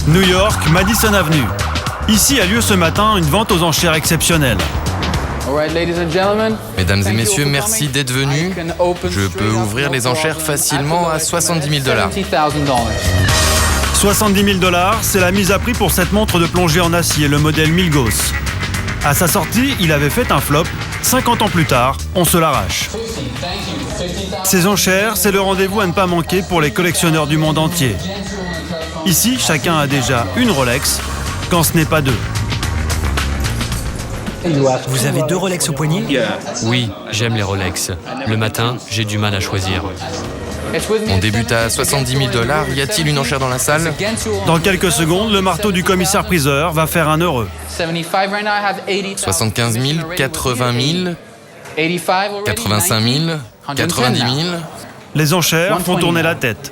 New York, Madison Avenue. Ici a lieu ce matin une vente aux enchères exceptionnelle. Mesdames et messieurs, merci d'être venus. Je peux ouvrir les enchères facilement à $70 000. 70 000 $, c'est la mise à prix pour cette montre de plongée en acier, le modèle Milgauss. À sa sortie, il avait fait un flop. 50 ans plus tard, on se l'arrache. Ces enchères, c'est le rendez-vous à ne pas manquer pour les collectionneurs du monde entier. Ici, chacun a déjà une Rolex, quand ce n'est pas deux. Vous avez 2 Rolex au poignet ? Oui, j'aime les Rolex. Le matin, j'ai du mal à choisir. On débute à $70 000. Y a-t-il une enchère dans la salle? Dans quelques secondes, le marteau du commissaire-priseur va faire un heureux. 75 000, 80 000, 85 000, 90 000, Les enchères font tourner la tête.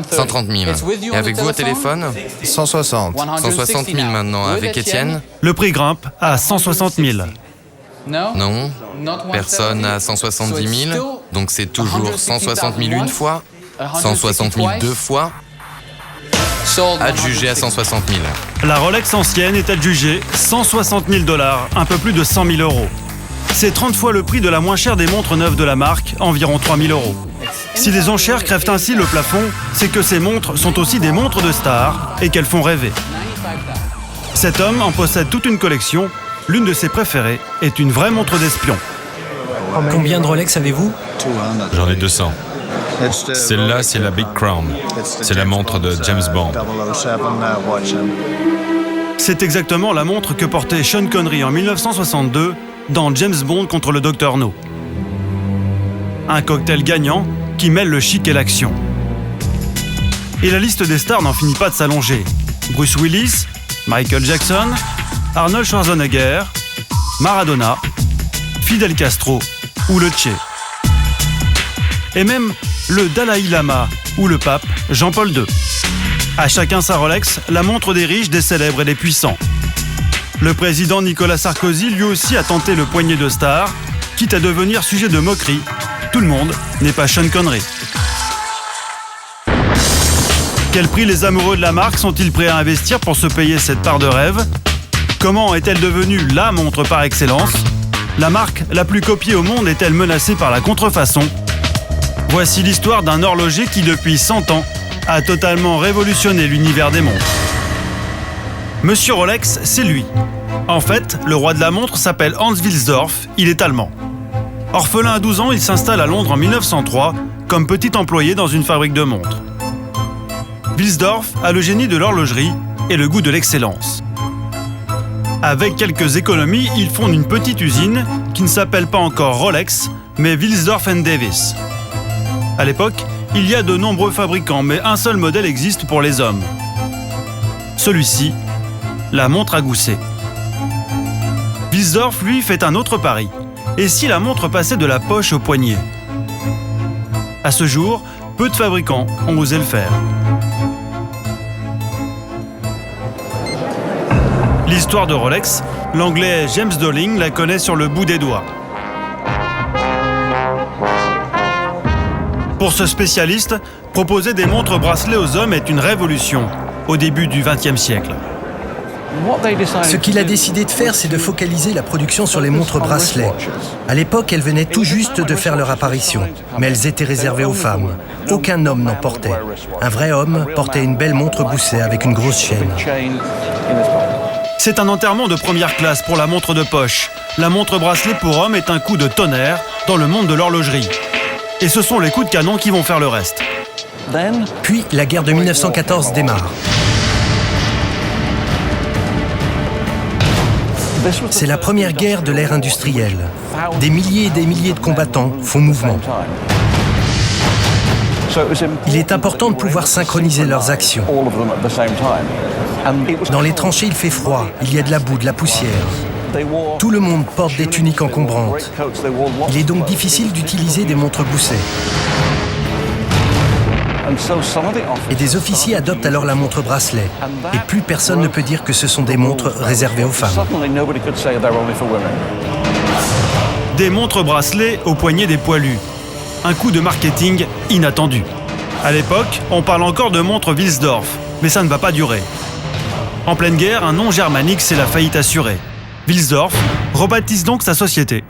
130 000. Et avec vous au téléphone? 160. 160 000 maintenant. Avec Étienne? Le prix grimpe à 160 000. Non. Personne à 170 000. Donc c'est toujours 160 000 une fois, 160 000 deux fois. Adjugé à 160 000. La Rolex ancienne est adjugée 160 000 $, un peu plus de 100 000 €. C'est 30 fois le prix de la moins chère des montres neuves de la marque, environ 3 000 €. Si les enchères crèvent ainsi le plafond, c'est que ces montres sont aussi des montres de stars et qu'elles font rêver. Cet homme en possède toute une collection. L'une de ses préférées est une vraie montre d'espion. Combien de Rolex avez-vous ? J'en ai 200. Celle-là, c'est la Big Crown. C'est la montre de James Bond. C'est exactement la montre que portait Sean Connery en 1962 dans James Bond contre le Dr No. Un cocktail gagnant qui mêle le chic et l'action. Et la liste des stars n'en finit pas de s'allonger. Bruce Willis, Michael Jackson, Arnold Schwarzenegger, Maradona, Fidel Castro ou le Che. Et même le Dalai Lama ou le pape Jean-Paul II. À chacun sa Rolex, la montre des riches, des célèbres et des puissants. Le président Nicolas Sarkozy lui aussi a tenté le poignet de stars, quitte à devenir sujet de moquerie. Tout le monde n'est pas Sean Connery. Quel prix les amoureux de la marque sont-ils prêts à investir pour se payer cette part de rêve ? Comment est-elle devenue la montre par excellence ? La marque la plus copiée au monde est-elle menacée par la contrefaçon ? Voici l'histoire d'un horloger qui, depuis 100 ans, a totalement révolutionné l'univers des montres. Monsieur Rolex, c'est lui. En fait, le roi de la montre s'appelle Hans Wilsdorf, il est allemand. Orphelin à 12 ans, il s'installe à Londres en 1903 comme petit employé dans une fabrique de montres. Wilsdorf a le génie de l'horlogerie et le goût de l'excellence. Avec quelques économies, il fonde une petite usine qui ne s'appelle pas encore Rolex, mais Wilsdorf & Davis. À l'époque, il y a de nombreux fabricants, mais un seul modèle existe pour les hommes. Celui-ci, la montre à gousset. Wilsdorf, lui, fait un autre pari. Et si la montre passait de la poche au poignet ? À ce jour, peu de fabricants ont osé le faire. L'histoire de Rolex, l'anglais James Dowling la connaît sur le bout des doigts. Pour ce spécialiste, proposer des montres bracelets aux hommes est une révolution au début du XXe siècle. Ce qu'il a décidé de faire, c'est de focaliser la production sur les montres bracelets. À l'époque, elles venaient tout juste de faire leur apparition, mais elles étaient réservées aux femmes. Aucun homme n'en portait. Un vrai homme portait une belle montre gousset avec une grosse chaîne. C'est un enterrement de première classe pour la montre de poche. La montre bracelet pour homme est un coup de tonnerre dans le monde de l'horlogerie. Et ce sont les coups de canon qui vont faire le reste. Puis, la guerre de 1914 démarre. C'est la première guerre de l'ère industrielle. Des milliers et des milliers de combattants font mouvement. Il est important de pouvoir synchroniser leurs actions. Dans les tranchées, il fait froid, il y a de la boue, de la poussière. Tout le monde porte des tuniques encombrantes. Il est donc difficile d'utiliser des montres gousset. Et des officiers adoptent alors la montre bracelet. Et plus personne ne peut dire que ce sont des montres réservées aux femmes. Des montres bracelets au poignet des poilus. Un coup de marketing inattendu. À l'époque, on parle encore de montre Wilsdorf, mais ça ne va pas durer. En pleine guerre, un nom germanique, c'est la faillite assurée. Wilsdorf rebaptise donc sa société.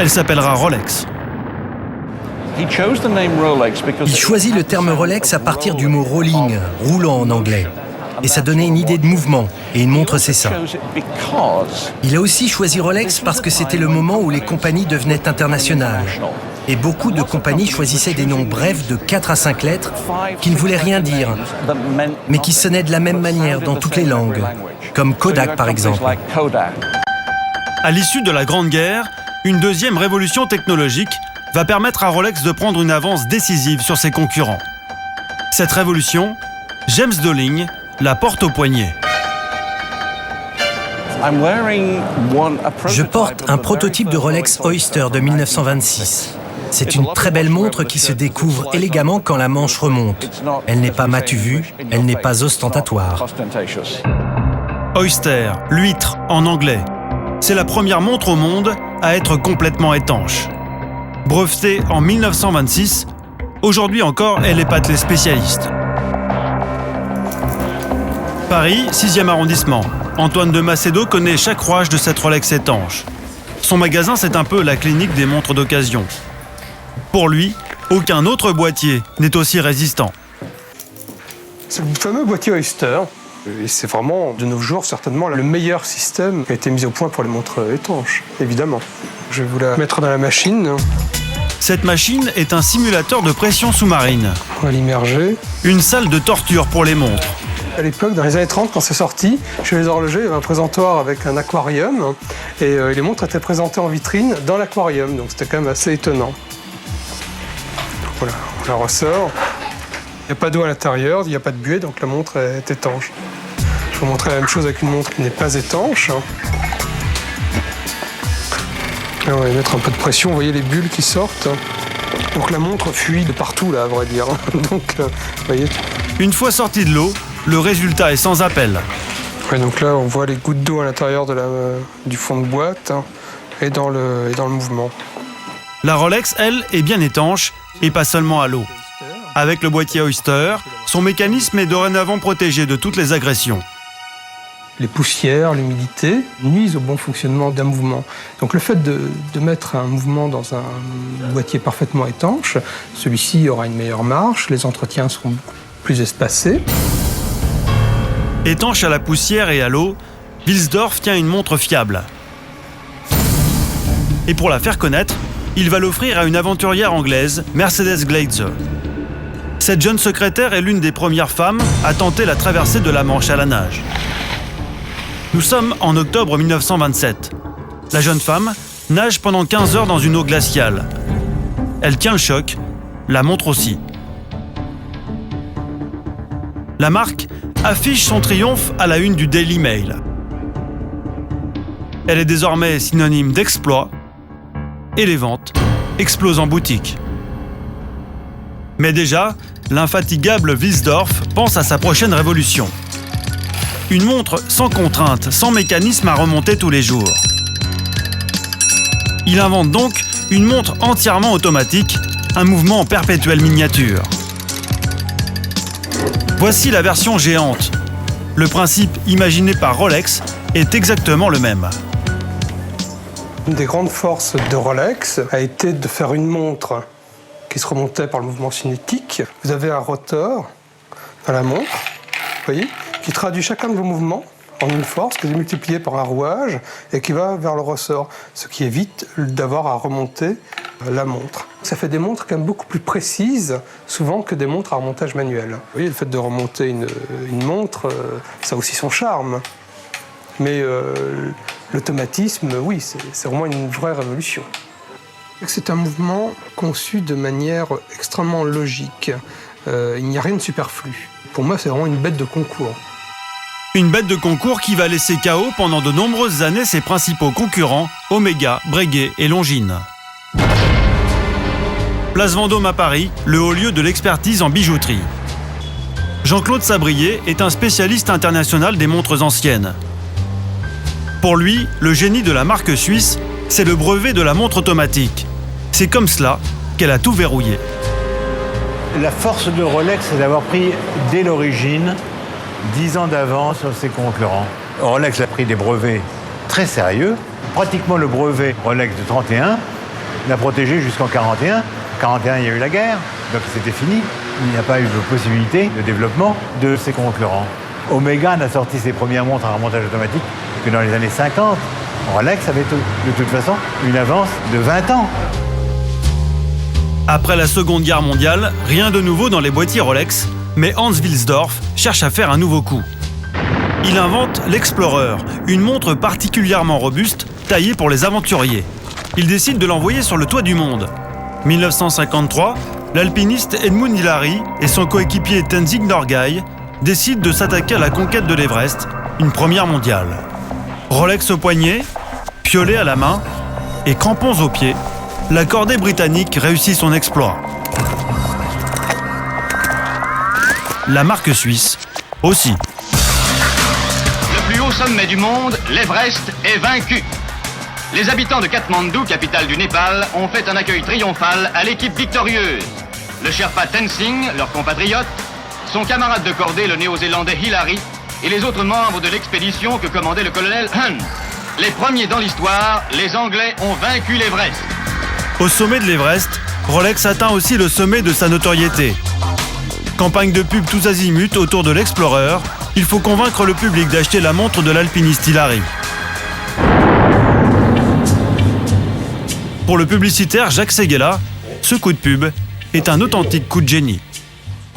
Elle s'appellera Rolex. Il choisit le terme Rolex à partir du mot rolling, roulant en anglais. Et ça donnait une idée de mouvement, et une montre c'est ça. Il a aussi choisi Rolex parce que c'était le moment où les compagnies devenaient internationales. Et beaucoup de compagnies choisissaient des noms brefs de 4 à 5 lettres qui ne voulaient rien dire, mais qui sonnaient de la même manière dans toutes les langues, comme Kodak par exemple. À l'issue de la Grande Guerre, une deuxième révolution technologique va permettre à Rolex de prendre une avance décisive sur ses concurrents. Cette révolution, James Dowling la porte au poignet. Je porte un prototype de Rolex Oyster de 1926. C'est une très belle montre qui se découvre élégamment quand la manche remonte. Elle n'est pas matu vue, elle n'est pas ostentatoire. Oyster, l'huître en anglais. C'est la première montre au monde à être complètement étanche. Brevetée en 1926, aujourd'hui encore, elle épate les spécialistes. Paris, 6e arrondissement. Antoine de Macedo connaît chaque rouage de cette Rolex étanche. Son magasin, c'est un peu la clinique des montres d'occasion. Pour lui, aucun autre boîtier n'est aussi résistant. C'est le fameux boîtier Oyster. Et c'est vraiment, de nos jours, certainement le meilleur système qui a été mis au point pour les montres étanches, évidemment. Je vais vous la mettre dans la machine. Cette machine est un simulateur de pression sous-marine. On va l'immerger. Une salle de torture pour les montres. À l'époque, dans les années 30, quand c'est sorti, chez les horlogers, il y avait un présentoir avec un aquarium. Et les montres étaient présentées en vitrine dans l'aquarium. Donc c'était quand même assez étonnant. Voilà, on la ressort. Il n'y a pas d'eau à l'intérieur, il n'y a pas de buée, donc la montre est étanche. Je vais vous montrer la même chose avec une montre qui n'est pas étanche. Là, on va mettre un peu de pression, vous voyez les bulles qui sortent. Donc la montre fuit de partout, là, à vrai dire. Donc, vous voyez. Une fois sortie de l'eau, le résultat est sans appel. Ouais, donc là, on voit les gouttes d'eau à l'intérieur du fond de boîte et dans le mouvement. La Rolex, elle, est bien étanche et pas seulement à l'eau. Avec le boîtier Oyster, son mécanisme est dorénavant protégé de toutes les agressions. Les poussières, l'humidité nuisent au bon fonctionnement d'un mouvement. Donc le fait de mettre un mouvement dans un boîtier parfaitement étanche, celui-ci aura une meilleure marche, les entretiens seront plus espacés. Étanche à la poussière et à l'eau, Wilsdorf tient une montre fiable. Et pour la faire connaître, il va l'offrir à une aventurière anglaise, Mercedes Gleitze. Cette jeune secrétaire est l'une des premières femmes à tenter la traversée de la Manche à la nage. Nous sommes en octobre 1927. La jeune femme nage pendant 15 heures dans une eau glaciale. Elle tient le choc, la montre aussi. La marque affiche son triomphe à la une du Daily Mail. Elle est désormais synonyme d'exploit et les ventes explosent en boutique. Mais déjà, l'infatigable Wilsdorf pense à sa prochaine révolution. Une montre sans contrainte, sans mécanisme à remonter tous les jours. Il invente donc une montre entièrement automatique, un mouvement en perpétuelle miniature. Voici la version géante. Le principe imaginé par Rolex est exactement le même. Une des grandes forces de Rolex a été de faire une montre qui se remontait par le mouvement cinétique. Vous avez un rotor dans la montre, vous voyez, qui traduit chacun de vos mouvements en une force qui est multipliée par un rouage et qui va vers le ressort, ce qui évite d'avoir à remonter la montre. Ça fait des montres quand même beaucoup plus précises, souvent, que des montres à remontage manuel. Vous voyez, le fait de remonter une montre, ça a aussi son charme. Mais l'automatisme, oui, c'est vraiment une vraie révolution. C'est un mouvement conçu de manière extrêmement logique. Il n'y a rien de superflu. Pour moi, c'est vraiment une bête de concours. Une bête de concours qui va laisser KO pendant de nombreuses années ses principaux concurrents, Omega, Breguet et Longines. Place Vendôme à Paris, le haut lieu de l'expertise en bijouterie. Jean-Claude Sabrier est un spécialiste international des montres anciennes. Pour lui, le génie de la marque suisse, c'est le brevet de la montre automatique. C'est comme cela qu'elle a tout verrouillé. La force de Rolex, c'est d'avoir pris dès l'origine 10 ans d'avance sur ses concurrents. Rolex a pris des brevets très sérieux. Pratiquement le brevet Rolex de 31 l'a protégé jusqu'en 41. 41, il y a eu la guerre, donc c'était fini. Il n'y a pas eu de possibilité de développement de ses concurrents. Omega n'a sorti ses premières montres à remontage automatique que dans les années 50. Rolex avait de toute façon une avance de 20 ans. Après la Seconde Guerre mondiale, rien de nouveau dans les boîtiers Rolex, mais Hans Wilsdorf cherche à faire un nouveau coup. Il invente l'Explorer, une montre particulièrement robuste, taillée pour les aventuriers. Il décide de l'envoyer sur le toit du monde. 1953, l'alpiniste Edmund Hillary et son coéquipier Tenzing Norgay décident de s'attaquer à la conquête de l'Everest, une première mondiale. Rolex au poignet, piolet à la main et crampons aux pieds, la cordée britannique réussit son exploit. La marque suisse aussi. Le plus haut sommet du monde, l'Everest, est vaincu. Les habitants de Katmandou, capitale du Népal, ont fait un accueil triomphal à l'équipe victorieuse. Le Sherpa Tenzing, leur compatriote, son camarade de cordée, le néo-zélandais Hillary, et les autres membres de l'expédition que commandait le colonel Hunt. Les premiers dans l'histoire, les Anglais ont vaincu l'Everest. Au sommet de l'Everest, Rolex atteint aussi le sommet de sa notoriété. Campagne de pub tous azimuts autour de l'Explorer, il faut convaincre le public d'acheter la montre de l'alpiniste Hillary. Pour le publicitaire Jacques Séguéla, ce coup de pub est un authentique coup de génie.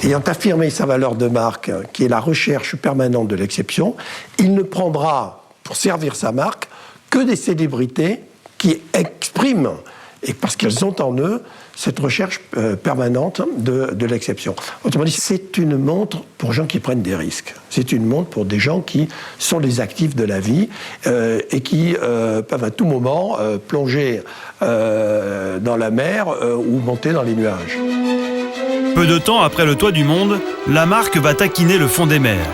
Ayant affirmé sa valeur de marque, qui est la recherche permanente de l'exception, il ne prendra pour servir sa marque que des célébrités qui expriment, et parce qu'elles ont en eux, cette recherche permanente de l'exception. Autrement dit, c'est une montre pour gens qui prennent des risques. C'est une montre pour des gens qui sont les actifs de la vie et qui peuvent à tout moment plonger dans la mer ou monter dans les nuages. Peu de temps après le toit du monde, la marque va taquiner le fond des mers.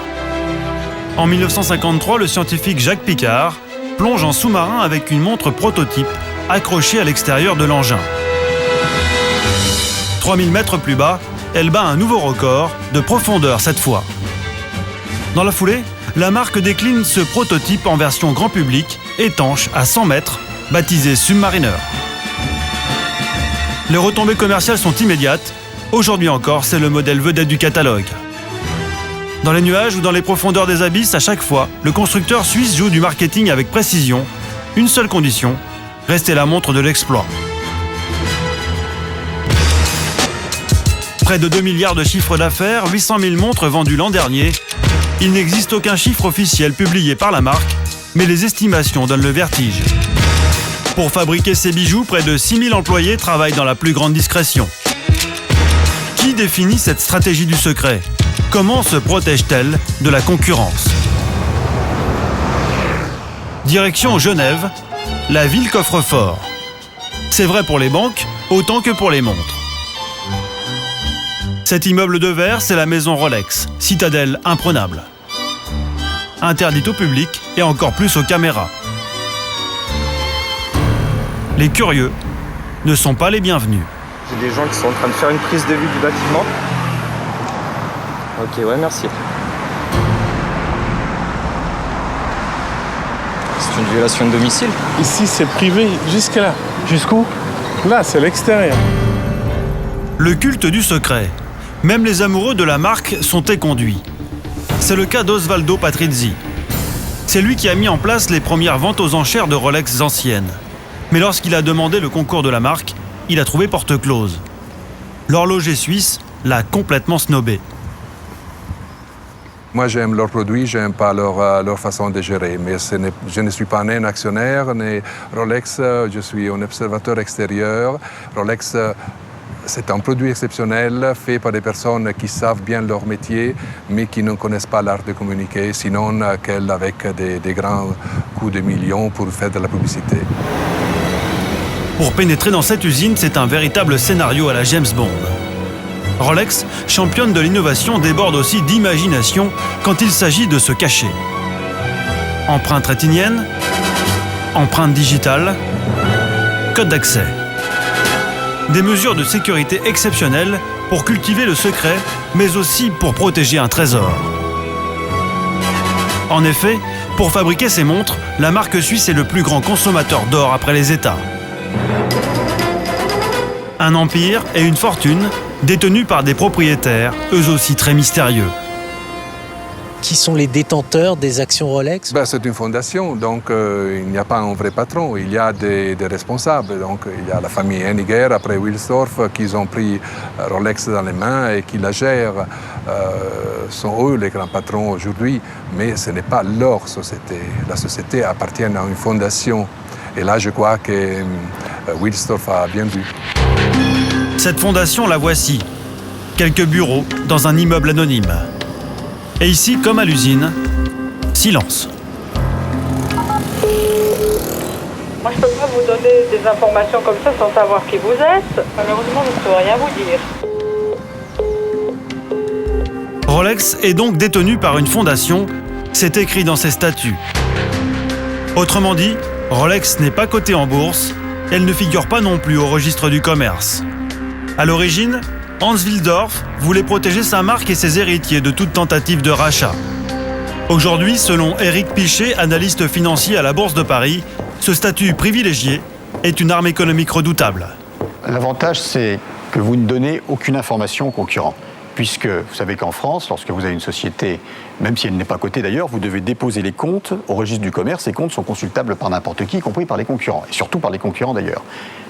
En 1953, le scientifique Jacques Piccard plonge en sous-marin avec une montre prototype accrochée à l'extérieur de l'engin. 3000 mètres plus bas, elle bat un nouveau record, de profondeur cette fois. Dans la foulée, la marque décline ce prototype en version grand public, étanche à 100 mètres, baptisé Submariner. Les retombées commerciales sont immédiates. Aujourd'hui encore, c'est le modèle vedette du catalogue. Dans les nuages ou dans les profondeurs des abysses, à chaque fois, le constructeur suisse joue du marketing avec précision. Une seule condition, rester la montre de l'exploit. Près de 2 milliards de chiffres d'affaires, 800 000 montres vendues l'an dernier. Il n'existe aucun chiffre officiel publié par la marque, mais les estimations donnent le vertige. Pour fabriquer ces bijoux, près de 6 000 employés travaillent dans la plus grande discrétion. Qui définit cette stratégie du secret ? Comment se protège-t-elle de la concurrence ? Direction Genève, la ville coffre-fort. C'est vrai pour les banques, autant que pour les montres. Cet immeuble de verre, c'est la maison Rolex, citadelle imprenable. Interdite au public et encore plus aux caméras. Les curieux ne sont pas les bienvenus. J'ai des gens qui sont en train de faire une prise de vue du bâtiment. Ok, ouais, merci. C'est une violation de domicile. Ici, c'est privé jusque-là. Jusqu'où ? Là, c'est l'extérieur. Le culte du secret. Même les amoureux de la marque sont éconduits. C'est le cas d'Osvaldo Patrizzi. C'est lui qui a mis en place les premières ventes aux enchères de Rolex anciennes. Mais lorsqu'il a demandé le concours de la marque, il a trouvé porte close. L'horloger suisse l'a complètement snobé. Moi, j'aime leurs produits, je n'aime pas leur façon de gérer. Mais je ne suis pas un actionnaire, ni Rolex, je suis un observateur extérieur. Rolex, c'est un produit exceptionnel, fait par des personnes qui savent bien leur métier, mais qui ne connaissent pas l'art de communiquer, sinon qu'avec des grands coups de millions pour faire de la publicité. Pour pénétrer dans cette usine, c'est un véritable scénario à la James Bond. Rolex, championne de l'innovation, déborde aussi d'imagination quand il s'agit de se cacher. Empreinte rétinienne, empreinte digitale, code d'accès. Des mesures de sécurité exceptionnelles pour cultiver le secret, mais aussi pour protéger un trésor. En effet, pour fabriquer ces montres, la marque suisse est le plus grand consommateur d'or après les États. Un empire et une fortune détenus par des propriétaires, eux aussi très mystérieux. Qui sont les détenteurs des actions Rolex? C'est une fondation, donc il n'y a pas un vrai patron, il y a des responsables. Donc, il y a la famille Henniger, après Wilsdorf, qui ont pris Rolex dans les mains et qui la gèrent. Sont eux les grands patrons aujourd'hui, mais ce n'est pas leur société. La société appartient à une fondation. Et là, je crois que Wilsdorf a bien vu. Cette fondation, la voici. Quelques bureaux dans un immeuble anonyme. Et ici, comme à l'usine, silence. Moi, je ne peux pas vous donner des informations comme ça sans savoir qui vous êtes. Malheureusement, je ne peux rien vous dire. Rolex est donc détenu par une fondation, c'est écrit dans ses statuts. Autrement dit, Rolex n'est pas coté en bourse, elle ne figure pas non plus au registre du commerce. À l'origine, Hans Wilsdorf voulait protéger sa marque et ses héritiers de toute tentative de rachat. Aujourd'hui, selon Éric Pichet, analyste financier à la Bourse de Paris, ce statut privilégié est une arme économique redoutable. L'avantage, c'est que vous ne donnez aucune information aux concurrents. Puisque vous savez qu'en France, lorsque vous avez une société, même si elle n'est pas cotée d'ailleurs, vous devez déposer les comptes au registre du commerce. Ces comptes sont consultables par n'importe qui, y compris par les concurrents, et surtout par les concurrents d'ailleurs.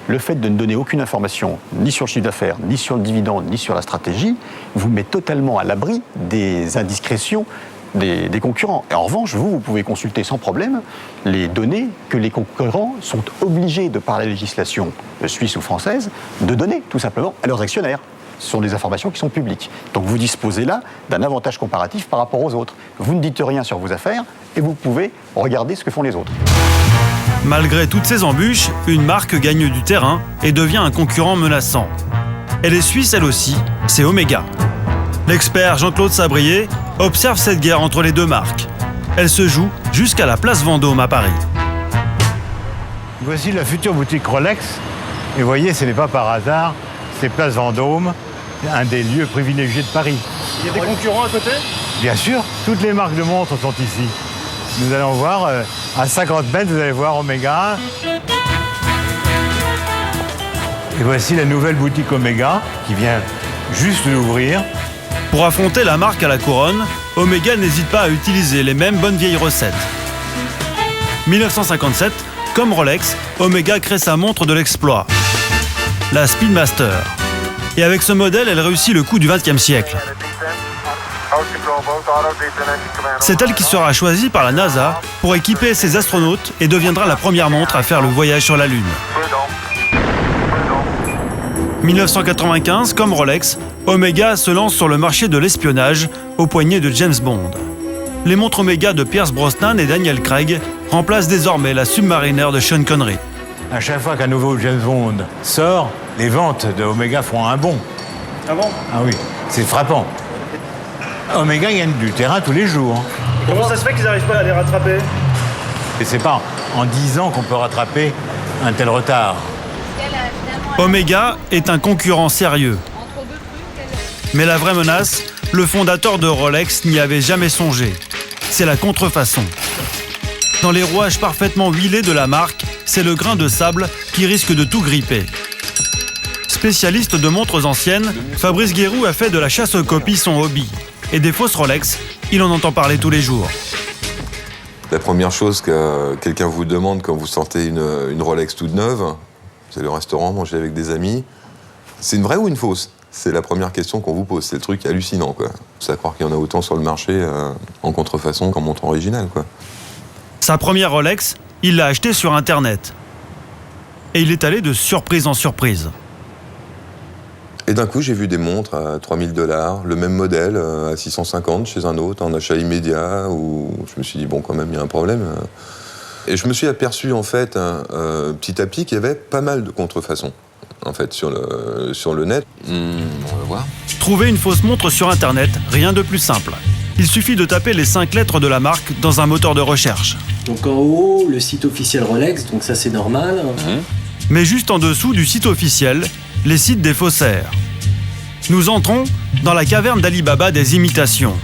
Le fait de ne donner aucune information, ni sur le chiffre d'affaires, ni sur le dividende, ni sur la stratégie, vous met totalement à l'abri des indiscrétions des concurrents. Et en revanche, vous pouvez consulter sans problème les données que les concurrents sont obligés, de par la législation suisse ou française, de donner tout simplement à leurs actionnaires. Ce sont des informations qui sont publiques. Donc vous disposez là d'un avantage comparatif par rapport aux autres. Vous ne dites rien sur vos affaires et vous pouvez regarder ce que font les autres. Malgré toutes ces embûches, une marque gagne du terrain et devient un concurrent menaçant. Elle est suisse elle aussi, c'est Omega. L'expert Jean-Claude Sabrier observe cette guerre entre les deux marques. Elle se joue jusqu'à la place Vendôme à Paris. Voici la future boutique Rolex. Et vous voyez, ce n'est pas par hasard, c'est place Vendôme, un des lieux privilégiés de Paris. Il y a des concurrents à côté ? Bien sûr, toutes les marques de montres sont ici. Nous allons voir, à 50 mètres, vous allez voir Omega. Et voici la nouvelle boutique Omega, qui vient juste d'ouvrir. Pour affronter la marque à la couronne, Omega n'hésite pas à utiliser les mêmes bonnes vieilles recettes. 1957, comme Rolex, Omega crée sa montre de l'exploit, la Speedmaster. Et avec ce modèle, elle réussit le coup du XXe siècle. C'est elle qui sera choisie par la NASA pour équiper ses astronautes et deviendra la première montre à faire le voyage sur la Lune. 1995, comme Rolex, Omega se lance sur le marché de l'espionnage au poignet de James Bond. Les montres Omega de Pierce Brosnan et Daniel Craig remplacent désormais la Submariner de Sean Connery. À chaque fois qu'un nouveau James Bond sort, les ventes de Omega font un bond. Ah bon ? Ah oui, c'est frappant. Omega gagne du terrain tous les jours. Comment ça se fait qu'ils n'arrivent pas à les rattraper ? Et c'est pas en 10 ans qu'on peut rattraper un tel retard. Omega est un concurrent sérieux. Mais la vraie menace, le fondateur de Rolex n'y avait jamais songé. C'est la contrefaçon. Dans les rouages parfaitement huilés de la marque, c'est le grain de sable qui risque de tout gripper. Spécialiste de montres anciennes, Fabrice Guéroux a fait de la chasse aux copies son hobby. Et des fausses Rolex, il en entend parler tous les jours. La première chose que quelqu'un vous demande quand vous sortez une Rolex toute neuve, vous allez au restaurant, manger avec des amis, c'est une vraie ou une fausse ? C'est la première question qu'on vous pose. C'est le truc hallucinant, quoi. C'est à croire qu'il y en a autant sur le marché en contrefaçon qu'en montre originale, quoi. Sa première Rolex, il l'a achetée sur Internet. Et il est allé de surprise en surprise. Et d'un coup, j'ai vu des montres à $3000, le même modèle à 650 chez un autre, en achat immédiat, où je me suis dit, bon, quand même, il y a un problème. Et je me suis aperçu, en fait, petit à petit, qu'il y avait pas mal de contrefaçons, en fait, sur le net. On va voir. Trouver une fausse montre sur Internet, rien de plus simple. Il suffit de taper les 5 lettres de la marque dans un moteur de recherche. Donc en haut, le site officiel Rolex, donc ça c'est normal. Mais juste en dessous du site officiel, les sites des faussaires. Nous entrons dans la caverne d'Ali Baba des imitations.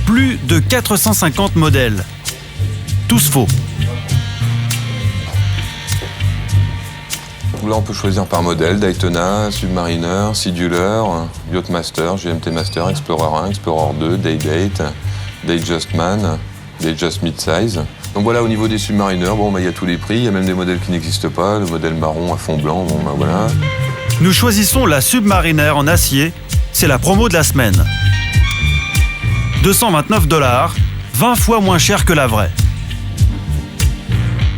Plus de 450 modèles. Tous faux. Là, on peut choisir par modèle, Daytona, Submariner, Sidulaire, Yachtmaster, GMT Master, Explorer 1, Explorer 2, Daydate, Datejust Man, Datejust Midsize. Donc voilà, au niveau des Submariners, bon, il y a tous les prix, il y a même des modèles qui n'existent pas, le modèle marron à fond blanc, bon, voilà. Nous choisissons la Submariner en acier, c'est la promo de la semaine. 229 $, 20 fois moins cher que la vraie.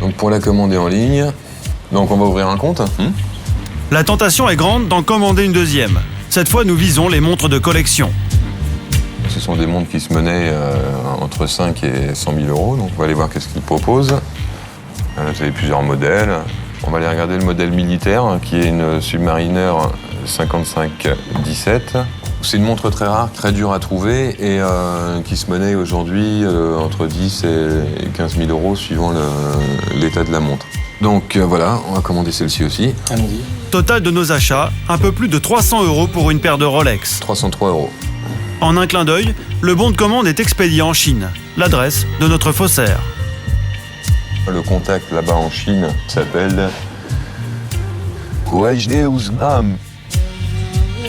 Donc pour la commander en ligne, donc on va ouvrir un compte. La tentation est grande d'en commander une deuxième. Cette fois, nous visons les montres de collection. Ce sont des montres qui se menaient entre 5 et 100 000 €, donc on va aller voir qu'est-ce qu'ils proposent. Vous avez plusieurs modèles. On va aller regarder le modèle militaire, qui est une Submariner 55-17. C'est une montre très rare, très dure à trouver et qui se menait aujourd'hui entre 10 et 15 000 € suivant l'état de la montre. Donc voilà, on va commander celle-ci aussi. Allons-y. Total de nos achats, un peu plus de 300 € pour une paire de Rolex. 303 €. En un clin d'œil, le bon de commande est expédié en Chine, l'adresse de notre faussaire. Le contact là-bas en Chine s'appelle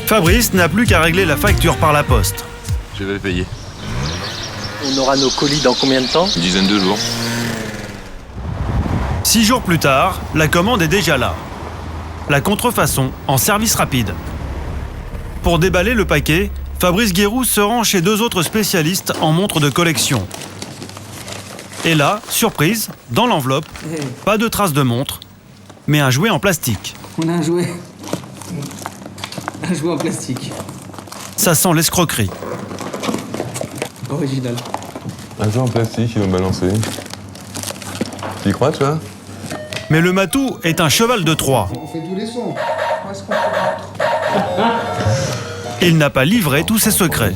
Fabrice n'a plus qu'à régler la facture par la poste. Je vais payer. On aura nos colis dans combien de temps? Une dizaine de jours. 6 jours plus tard, la commande est déjà là. La contrefaçon en service rapide. Pour déballer le paquet, Fabrice Guéroux se rend chez 2 autres spécialistes en montres de collection. Et là, surprise, dans l'enveloppe, pas de traces de montre, mais un jouet en plastique. On a un jouet. Un jouet en plastique. Ça sent l'escroquerie. Original. Un jouet en plastique, il va balancer. Tu y crois, toi? Mais le matou est un cheval de Troie. On fait tous les sons. Il n'a pas livré tous ses secrets.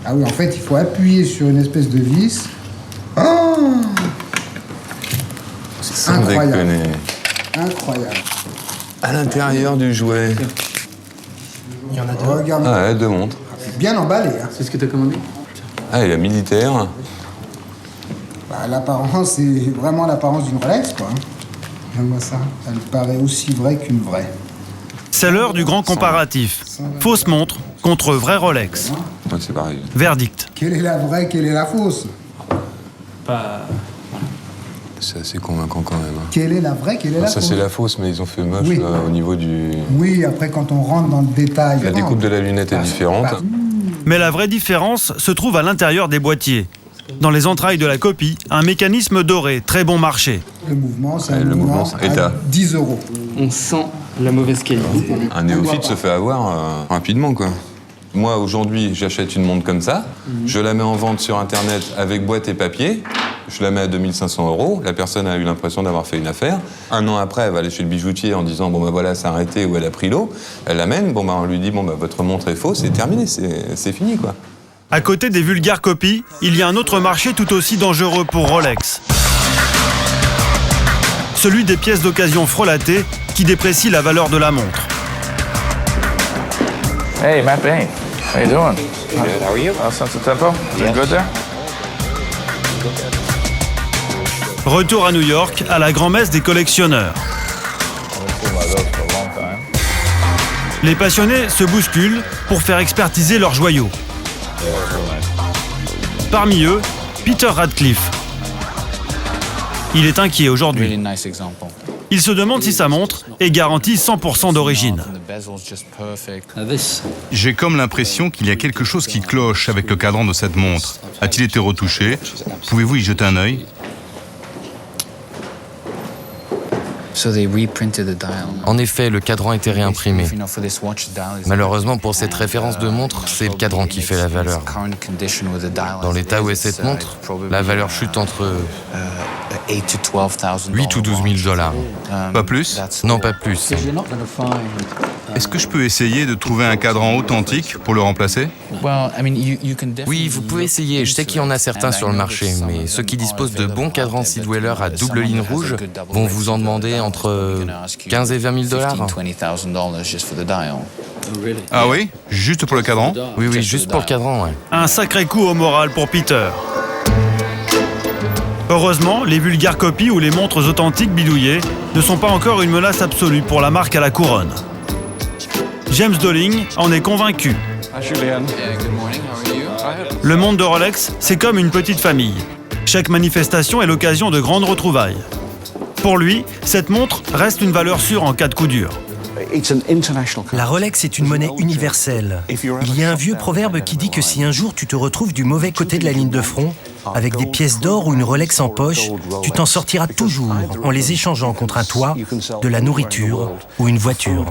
Ah oui, en fait, il faut appuyer sur une espèce de vis. Oh, c'est incroyable. Incroyable. À l'intérieur du jouet. Il y en a 2. Regarde. Ah ouais, 2 montres. C'est bien emballé. Hein. C'est ce que tu as commandé? Ah, et la militaire. Bah, l'apparence, c'est vraiment l'apparence d'une Rolex, quoi. Regarde-moi ça. Elle paraît aussi vraie qu'une vraie. C'est l'heure du grand comparatif. Fausse montre contre vraie Rolex. Ouais, c'est pareil. Verdict. Quelle est la vraie, quelle est la fausse? C'est assez convaincant quand même. Quelle est la vraie, quelle est la fausse? Ça, c'est la fausse, mais ils ont fait moche oui. Là, au niveau du... Oui, après, quand on rentre dans le détail... La découpe de la lunette est différente. Mais la vraie différence se trouve à l'intérieur des boîtiers. Dans les entrailles de la copie, un mécanisme doré, très bon marché. Le mouvement, c'est un mouvement à 10 €. On sent la mauvaise qualité. Un néophyte se fait avoir rapidement, quoi. Moi, aujourd'hui, j'achète une montre comme ça, je la mets en vente sur Internet avec boîte et papier, je la mets à 2 500 €, la personne a eu l'impression d'avoir fait une affaire. Un an après, elle va aller chez le bijoutier en disant « bon ben voilà, c'est arrêté » ou elle a pris l'eau. Elle l'amène, bon ben on lui dit « bon ben votre montre est fausse, c'est terminé, c'est fini, quoi ». À côté des vulgaires copies, il y a un autre marché tout aussi dangereux pour Rolex. Celui des pièces d'occasion frelatées qui déprécient la valeur de la montre. Hey, Matt Bain. How you doing? Good. How are you? All sense of tempo? Doing good there? Retour à New York, à la grand-messe des collectionneurs. Les passionnés se bousculent pour faire expertiser leurs joyaux. Parmi eux, Peter Radcliffe. Il est inquiet aujourd'hui. Il se demande si sa montre est garantie 100% d'origine. J'ai comme l'impression qu'il y a quelque chose qui cloche avec le cadran de cette montre. A-t-il été retouché? Pouvez-vous y jeter un œil? En effet, le cadran a été réimprimé. Malheureusement, pour cette référence de montre, c'est le cadran qui fait la valeur. Dans l'état où est cette montre, la valeur chute entre 8 ou 12 000 $. Pas plus? Non, pas plus. Est-ce que je peux essayer de trouver un cadran authentique pour le remplacer? Oui, vous pouvez essayer. Je sais qu'il y en a certains sur le marché, mais ceux qui disposent de bons cadrans Sidweller à double ligne rouge vont vous en demander entre 15 et 20 000 dollars. Ah oui? Juste pour le cadran? Oui, juste pour le cadran, ouais. Un sacré coup au moral pour Peter. Heureusement, les vulgaires copies ou les montres authentiques bidouillées ne sont pas encore une menace absolue pour la marque à la couronne. James Dolling en est convaincu. Le monde de Rolex, c'est comme une petite famille. Chaque manifestation est l'occasion de grandes retrouvailles. Pour lui, cette montre reste une valeur sûre en cas de coup dur. La Rolex est une monnaie universelle. Il y a un vieux proverbe qui dit que si un jour tu te retrouves du mauvais côté de la ligne de front, avec des pièces d'or ou une Rolex en poche, tu t'en sortiras toujours en les échangeant contre un toit, de la nourriture ou une voiture.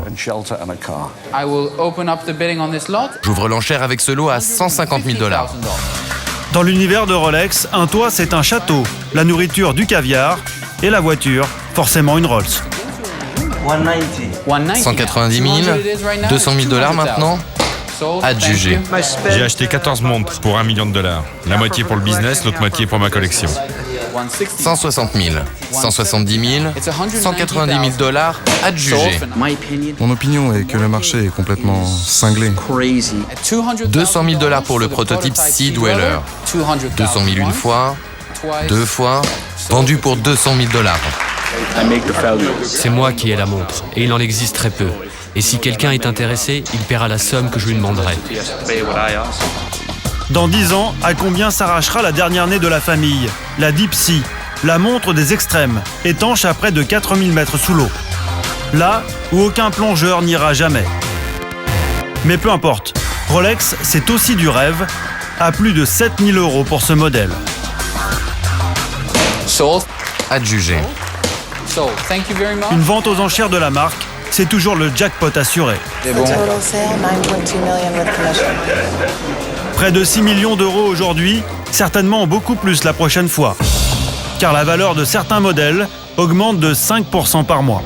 J'ouvre l'enchère avec ce lot à 150 000 dollars. Dans l'univers de Rolex, un toit c'est un château, la nourriture du caviar et la voiture, forcément une Rolls. 190 000, 200 000 dollars maintenant. Adjugé. J'ai acheté 14 montres pour $1 million. La moitié pour le business, l'autre moitié pour ma collection. 160 000, 170 000, 190 000 dollars adjugés. Mon opinion est que le marché est complètement cinglé. 200 000 dollars pour le prototype Sea Dweller. 200 000 une fois, deux fois, vendu pour 200 000 dollars. C'est moi qui ai la montre, et il en existe très peu. Et si quelqu'un est intéressé, il paiera la somme que je lui demanderai. Dans 10 ans, à combien s'arrachera la dernière née de la famille, la Deep Sea, la montre des extrêmes, étanche à près de 4000 mètres sous l'eau. Là où aucun plongeur n'ira jamais. Mais peu importe, Rolex, c'est aussi du rêve, à plus de 7000 € pour ce modèle. Adjugé. Une vente aux enchères de la marque, c'est toujours le jackpot assuré. Près de 6 millions d'euros aujourd'hui, certainement beaucoup plus la prochaine fois. Car la valeur de certains modèles augmente de 5% par mois.